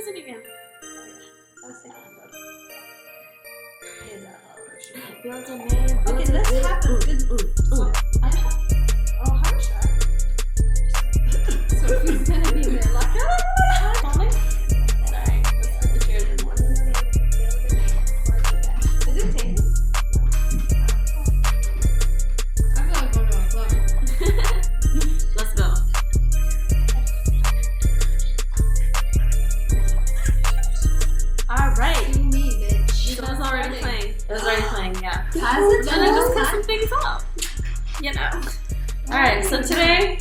it again? Let's take a Build a man. Okay, let's have a good. Oh, how much? So he's gonna be there like, Sorry, let's put the chairs in one. Is it taken? I feel like going to a club. Let's go. All right. See me, bitch. It was already playing. It was already playing. Yeah. Has it Then I just done? cut some things off. You know. All right. So today,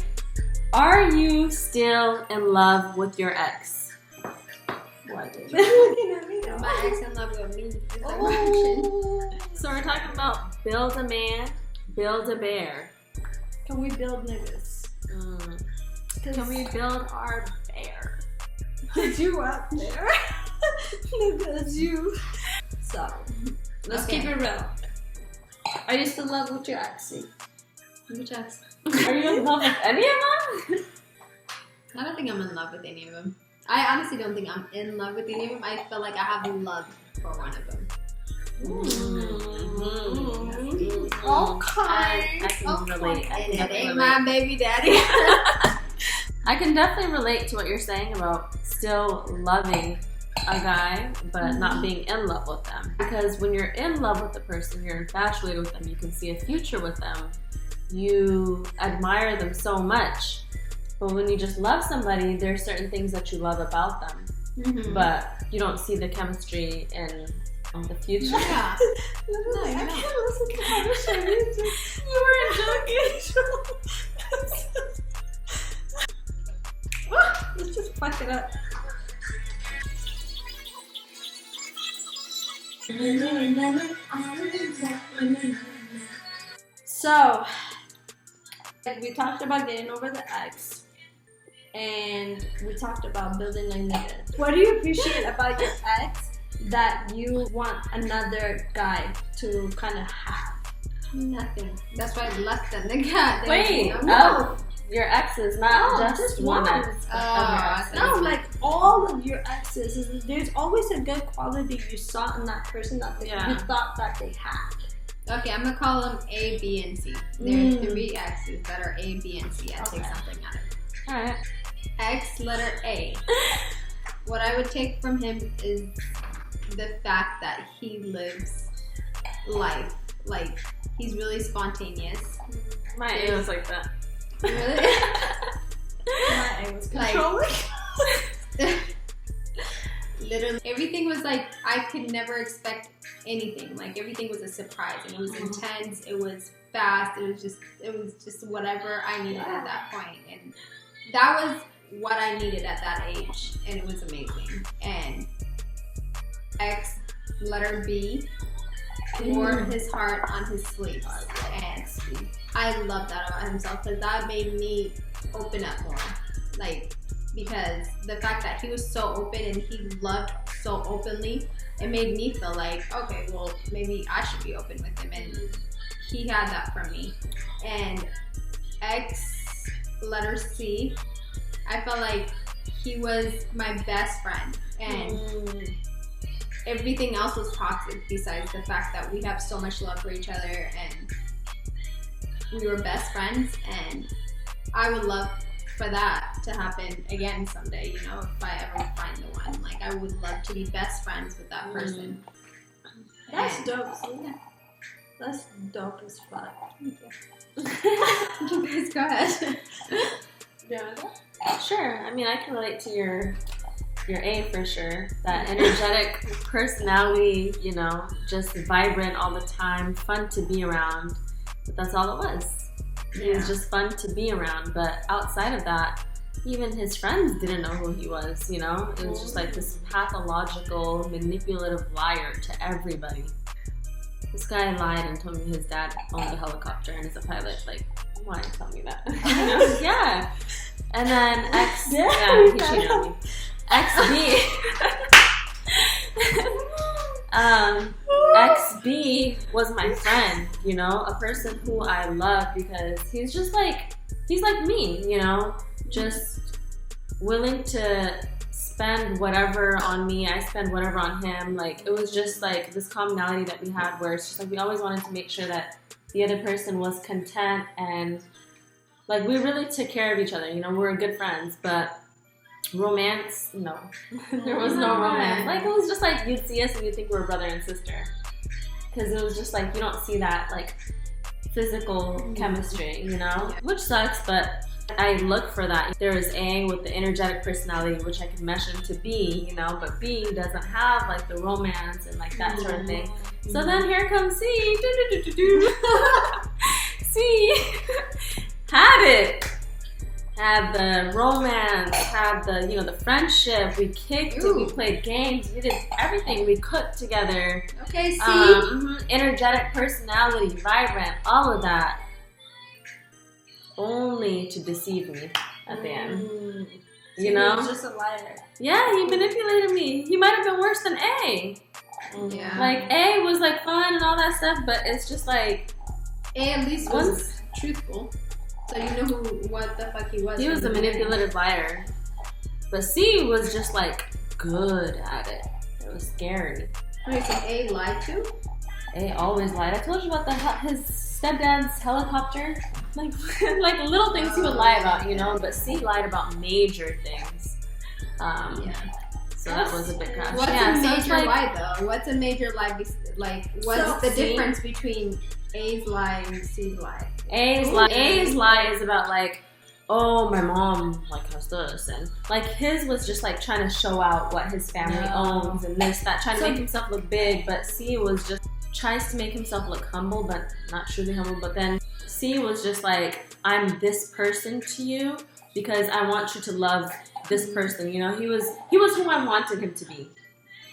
are you still in love with your ex? What? Looking at me now. My ex in love with me. Is that my Oh. So we're talking about build a man, build a bear. Can we build niggas? Can we build our bear? Did you out there? Niggas, you. So, let's Okay. keep it real. Are you still in love with your exy? Which ex? Are you in love with any of them? I don't think I'm in love with any of them. I honestly don't think I'm in love with any of them. I feel like I have love for one of them. Okay. I can relate. I And can it definitely ain't relate. my baby daddy. I can definitely relate to what you're saying about still loving a guy, but not being in love with them. Because when you're in love with the person, you're infatuated with them, you can see a future with them, you admire them so much. But when you just love somebody, there's certain things that you love about them, but you don't see the chemistry in the future. Yeah. Literally, I No. can't listen to how much I music. You weren't joking. Let's just fuck it up. So, we talked about getting over the ex, and we talked about building a nigga. What do you appreciate about your ex that you want another guy to kind of have? Nothing. That's why I left them. They got. Wait, No. your exes, not No, just just one one. ex. Oh, No, like all of your exes, there's always a good quality you saw in that person that Yeah. you thought that they had. Okay, I'm gonna call them A, B, and C. There are 3 exes that are A, B, and C. I take Okay. something out of it. Alright. X, letter A. What I would take from him is the fact that he lives life. Like, he's really spontaneous. My A was like that. Really? My A was Like- controlling. Literally, everything was like, I could never expect anything. Like, everything was a surprise, and it was intense. It was fast. It was just whatever I needed at that point, and that was what I needed at that age, and it was amazing. And X, letter B, wore his heart on his sleeves, and I love that about himself because that made me open up more. Like, because the fact that he was so open and he loved so openly, it made me feel like, okay, well, maybe I should be open with him. And he had that from me. And X, letter C, I felt like he was my best friend. And everything else was toxic besides the fact that we have so much love for each other and we were best friends. And I would love for that to happen again someday, you know, if I ever find the one. Like, I would love to be best friends with that person. That's And- dope. See? That's dope as fuck. You guys go ahead. Yeah. Sure. I mean, I can relate to your A for sure. That energetic personality, you know, just vibrant all the time, fun to be around. But that's all it was. He was just fun to be around. But outside of that, even his friends didn't know who he was, you know? It was just like this pathological, manipulative liar to everybody. This guy lied and told me his dad owned a helicopter and is a pilot. Like, why tell me that? You know? Yeah. And then X, yeah, he cheated on me. XB was my friend, you know, a person who I love because he's just like, he's like me, you know, just willing to spend whatever on me, I spend whatever on him. Like, it was just like this commonality that we had where it's just like we always wanted to make sure that the other person was content, and like we really took care of each other. You know, we were good friends, but romance, no. There was no romance. Like, it was just like you'd see us and you'd think we were brother and sister. Because it was just like, you don't see that like physical chemistry, you know? Which sucks, but I look for that. There is A with the energetic personality, which I can mesh into B, you know, but B doesn't have like the romance and like that sort of thing. So then here comes C. C had it. Had the romance, had the, you know, the friendship. We kicked it, we played games, we did everything. We cooked together. Okay, see? Energetic personality, vibrant, all of that. Only to deceive me at the end. You know? He was just a liar. Yeah, he manipulated me. He might have been worse than A. Yeah. Like, A was like fun and all that stuff, but it's just like... A at least was truthful. So you know what the fuck he was. He was a manipulative liar. But C was just like good at it. It was scary. Wait, so A lied too? A always lied. I told you about his stepdad's helicopter. Like little things he would lie about, you know. But C lied about major things. Yeah. So that was a big crash. What's Yeah, a so it's major like, lie though? What's a major lie? Like, what's the difference between A's lie and C's lie? A's lie is about like, oh, my mom like has this, and like his was just like trying to show out what his family owns and this, that, trying to make himself look big. But C was just tries to make himself look humble, but not truly humble. But then C was just like, I'm this person to you because I want you to love this person. You know, he was who I wanted him to be.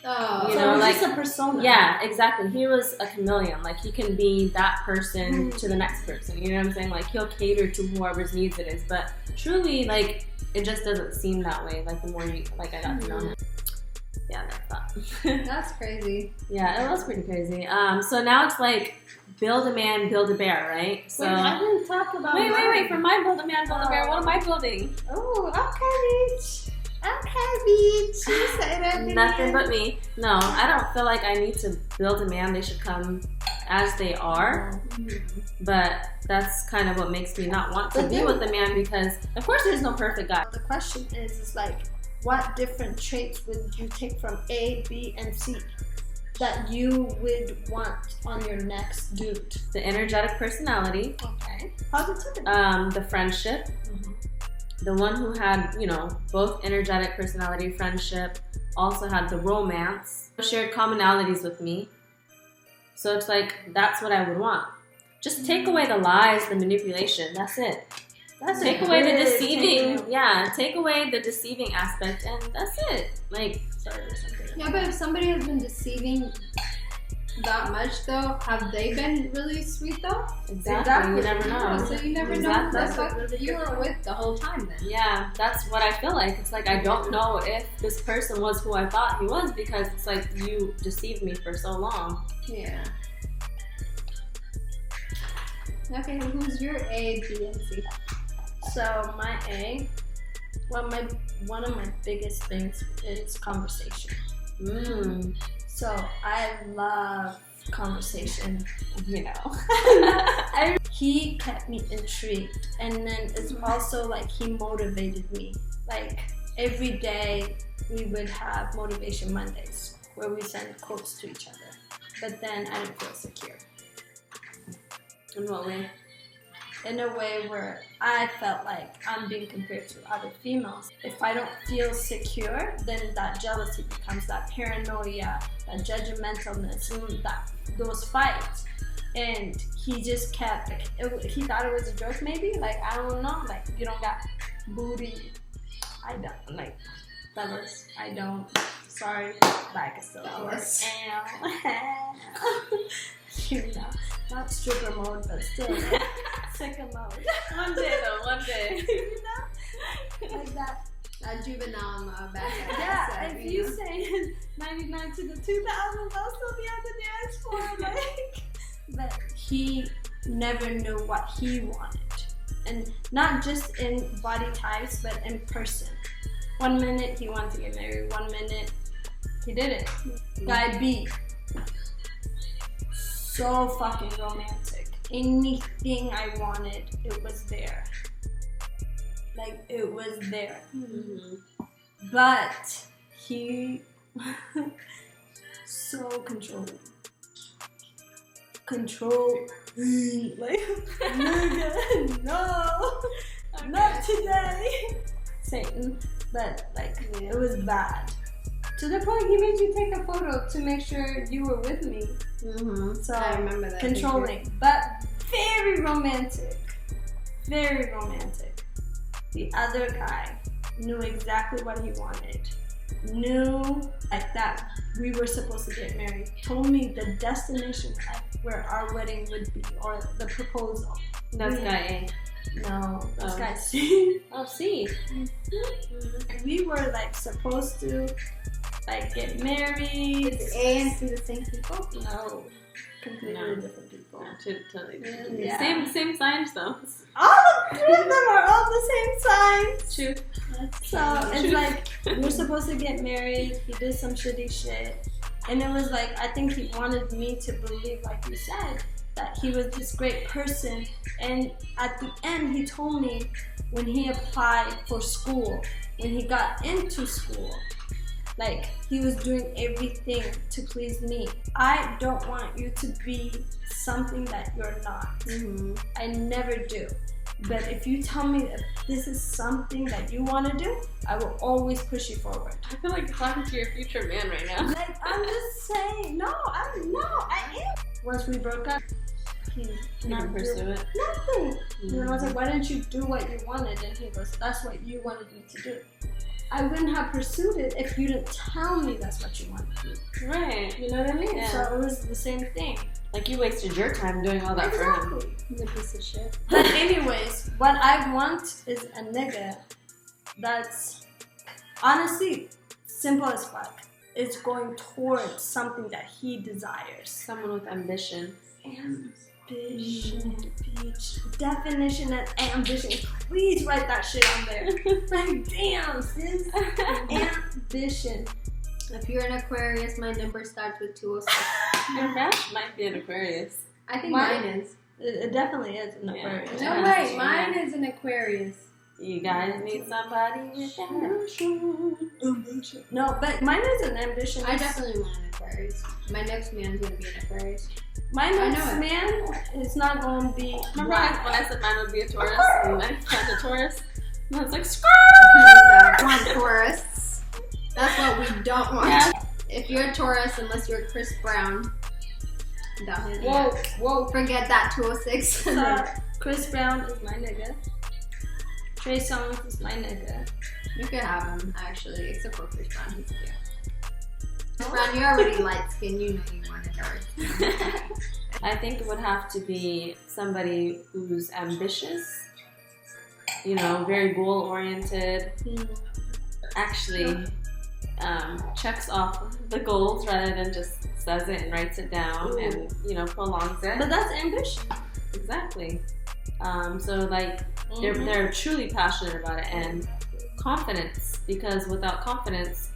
Oh, you know, like just a persona. Yeah, exactly. He was a chameleon. Like, he can be that person to the next person. You know what I'm saying? Like, he'll cater to whoever's needs it is. But truly, like, it just doesn't seem that way. Like, the more you, like, I got to know him. Yeah, that's that. that's crazy. Yeah, it was pretty crazy. So now it's like, build a man, build a bear, right? So Wait, I didn't talk about wait. For my build a man, build a bear, what am I building? Oh, okay, bitch. Okay, bitch. You say that. Nothing but me. No, I don't feel like I need to build a man. They should come as they are. But that's kind of what makes me not want to be with a man, because of course there's no perfect guy. The question is like, what different traits would you take from A, B, and C that you would want on your next dude? The energetic personality. Okay. Positivity. The friendship. The one who had, you know, both energetic personality, friendship, also had the romance, shared commonalities with me. So it's like, that's what I would want. Just take away the lies, the manipulation. That's it. Take away the deceiving. Yeah, take away the deceiving aspect, and that's it. Like, sorry, there's something. Yeah, but if somebody has been deceiving that much though, have they been really sweet though? Exactly. You never know. So you never know who the fuck you were with the whole time then. Yeah, that's what I feel like. It's like, I don't know if this person was who I thought he was, because it's like, you deceived me for so long. Yeah. Okay, who's your A, B, and C? So my A, well, one of my biggest things is conversation. So I love conversation, you know. He kept me intrigued, and then it's also like he motivated me. Like, every day we would have Motivation Mondays where we send quotes to each other. But then I didn't feel secure. In what way? In a way where I felt like I'm being compared to other females. If I don't feel secure, then that jealousy becomes that paranoia, that judgmentalness, those fights. And he just kept, he thought it was a joke maybe, like, I don't know, like, you don't got booty. I don't, like, fellas, I don't, sorry, but I can still Fellas. you know, not stripper mode, but still, second mode. One day though, one day. You know? Like that. That juvenile back. Yeah, if you say 99 to the 2000s, I'll still be on the dance floor, like. But he never knew what he wanted. And not just in body types, but in person. 1 minute he wanted to get married, 1 minute he didn't. Guy B, so fucking romantic. Anything I wanted, it was there. Like, it was there. Mm-hmm. But he so controlling. Like, nigga, no, not today. Satan. But like, it was bad. To the point he made you take a photo to make sure you were with me. Mm-hmm. So I remember that. controlling, but very romantic. Very romantic. The other guy knew exactly what he wanted. Knew like that we were supposed to get married. Told me the destination where our wedding would be, or the proposal. That's guy A. No, this Oh. guy C. Oh, C. We were like supposed to like get married. Is A and C the same people? No, completely No. different people. Totally different. Yeah. Same signs though. All three of them are all the same signs. True. So it's like we're supposed to get married. He did some shitty shit, and it was like I think he wanted me to believe, like you said, that he was this great person. And at the end, he told me when he applied for school, when he got into school, like he was doing everything to please me. I don't want you to be something that you're not. Mm-hmm. I never do. But if you tell me that this is something that you want to do, I will always push you forward. I feel like talking to your future man right now. Like, I'm just saying, I am. Once we broke up, he You can not pursue do it. nothing. You know, I was like, why didn't you do what you wanted? And he goes, that's what you wanted me to do. I wouldn't have pursued it if you didn't tell me that's what you wanted to do. Right. You know what I mean? Yeah. So it was the same thing. Like you wasted your time doing all that for him. Exactly. He's a piece of shit. But anyways, what I want is a nigga that's honestly simple as fuck. It's going towards something that he desires. Someone with ambition. Ambition, bitch. Definition of ambition. Please write that shit on there. Like, damn, sis. Ambition. If you're an Aquarius, my number starts with 206. Your match might be an Aquarius. I think Mine- mine is. It definitely is an Yeah. Aquarius. No, Yeah. wait, mine is an Aquarius. You guys need somebody with ambition. No, but mine is an ambition. I definitely want an Aquarius. My next man's gonna be an Aquarius. My I know next it. man is not going to be. Remember black. when I said mine would be a Taurus and I found a Taurus? And I was like, One Taurus. That's what we don't want. Yeah. If you're a Taurus, unless you're Chris Brown, don't hit me Whoa, up. whoa. Forget that 206. So, Chris Brown is my nigga. Trey Songz is my nigga. You could have him, actually, except for Chris Brown. He's cute. Chris Brown, you're already light skinned. You know you want it dark. I think it would have to be somebody who's ambitious, you know, very goal oriented, actually checks off the goals rather than just says it and writes it down and, you know, prolongs it. But that's ambition. Exactly. So like they're truly passionate about it, and confidence, because without confidence,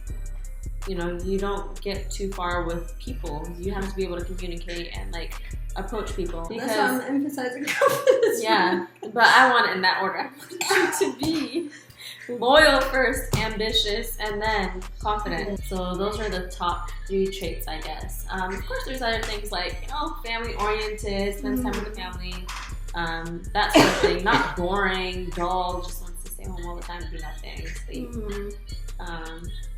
you know, you don't get too far with people. You have to be able to communicate and like approach people. That's why I'm Because emphasizing confidence. yeah, but I want it in that order. I want you to be loyal first, ambitious, and then confident. So those are the top 3 traits, I guess. Of course, there's other things like, you know, family oriented, spends time with the family, that sort of thing. Not boring, dull, just wants to stay home all the time, do nothing, sleep.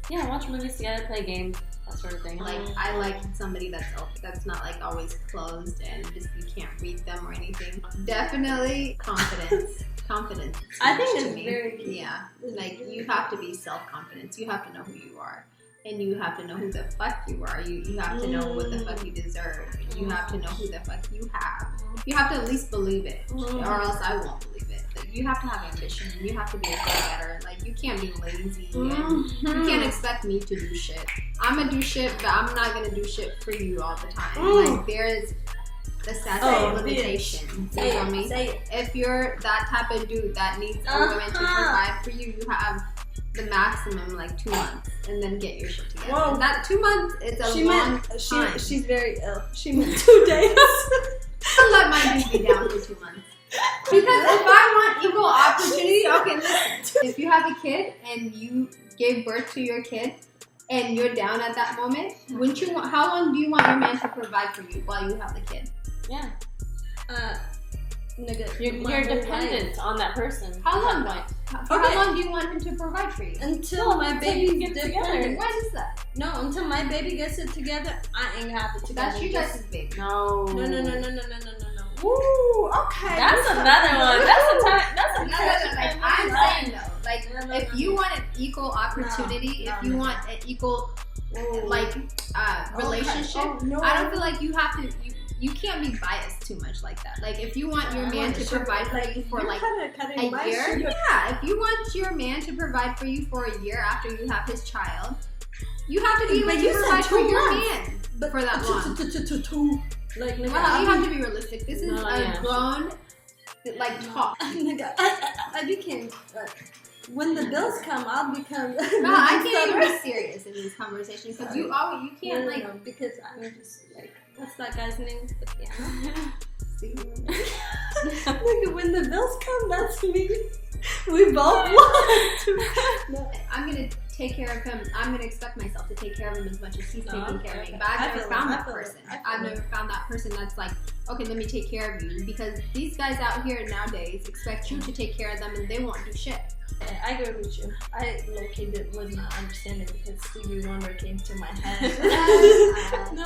Yeah, watch movies together, play games, that sort of thing. Like, I like somebody that's not like always closed and just you can't read them or anything. Definitely confidence. Confidence. is I think huge to it's me. very key. Yeah, like you have to be self-confident. You have to know who you are, and you have to know who the fuck you are. You have to know what the fuck you deserve. You have to know who the fuck you have. You have to at least believe it, or else I won't believe it. Like, you have to have ambition. You have to be a go-getter. Like, you can't be lazy. And you can't expect me to do shit. I'm gonna do shit, but I'm not gonna do shit for you all the time. Like, there is the statute of limitation. You feel me? Say it. If you're that type of dude that needs a woman to provide for you, you have the maximum like 2 months, and then get your shit together. Whoa. That 2 months, it's a long time. She's very ill. She meant 2 days. I'll let my dude be down for 2 months. Because if I want equal opportunity, okay, listen. If you have a kid and you gave birth to your kid and you're down at that moment, wouldn't you want? How long do you want your man to provide for you while you have the kid? Yeah. Nigga, You're dependent on that person. How long though? Okay. How long do you want him to provide for you? Until my baby get gets together. together. Why is that? No, until my baby gets it together, I ain't have it together. That's you guys' baby. No. No. Woo, okay. That's another one. That's a No, like I'm saying though, like if you want an equal opportunity, if you want an equal like relationship, Oh, no. I don't feel like you have to. You can't be biased too much like that. Like if you want your man to provide for you for like a year, yeah. If you want your man to provide for you for a year after you have his child, you have to be able to provide for your man for that long. Like, Well, you have to be realistic. This is a grown, like, talk. I became, when the bills come, I'll become. No, I can't even be serious in these conversations because you can't, like. Because I'm just like, what's that guy's name? Yeah. See? Like, when the bills come, that's me. We both want. I'm gonna take care of him. I'm gonna expect myself to take care of him as much as he's taking care of me. But I've never found that person. I've never found that person that's like, okay, let me take care of you. Because these guys out here nowadays expect you to take care of them and they won't do shit. I agree with you. I located was not understanding because Stevie Wonder came to my head. No,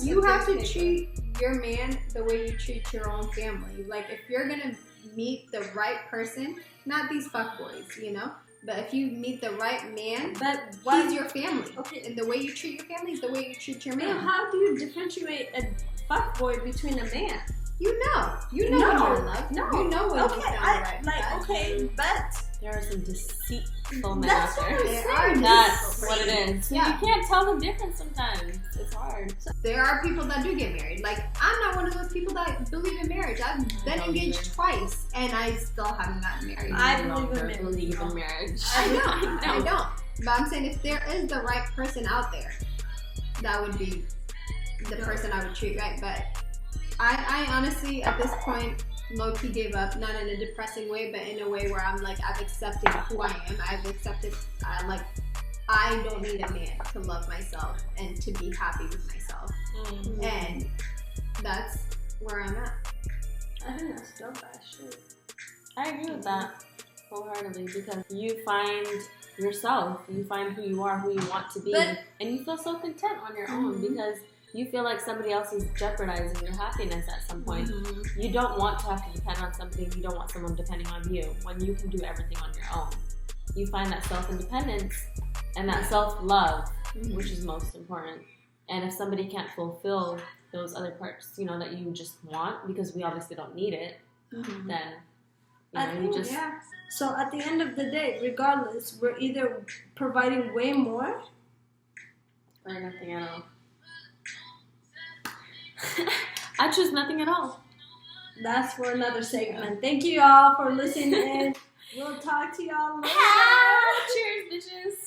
you have to treat your man the way you treat your own family. Like if you're gonna meet the right person, not these fuckboys, you know. But if you meet the right man, he's your family. Okay. And the way you treat your family is the way you treat your man. How do you differentiate a fuckboy between a man? You know when you're in love. No. You know when you found the right guy. Okay, but there are some deceitful men that's out what there. I'm saying. That's what it is. Yeah. You can't tell the difference sometimes. It's hard. There are people that do get married. Like, I'm not one of those people that believe in marriage. I've been engaged twice, and I still haven't gotten married. I believe in marriage. I don't. But I'm saying if there is the right person out there, that would be the person I would treat right. But I honestly, at this point, low-key gave up. Not in a depressing way, but in a way where I'm like, I've accepted who I am. I've accepted, like, I don't need a man to love myself and to be happy with myself. Mm-hmm. And that's where I'm at. I think that's dope, actually. I agree with that wholeheartedly because you find yourself, you find who you are, who you want to be, and you feel so content on your own because you feel like somebody else is jeopardizing your happiness at some point. Mm-hmm. You don't want to have to depend on somebody. You don't want someone depending on you when you can do everything on your own. You find that self-independence and that self-love, which is most important. And if somebody can't fulfill those other parts, you know, that you just want, because we obviously don't need it, then, you just... Yeah. So at the end of the day, regardless, we're either providing way more or nothing at all. I choose nothing at all. That's for another segment. Thank you all for listening in. We'll talk to y'all later. Cheers, bitches.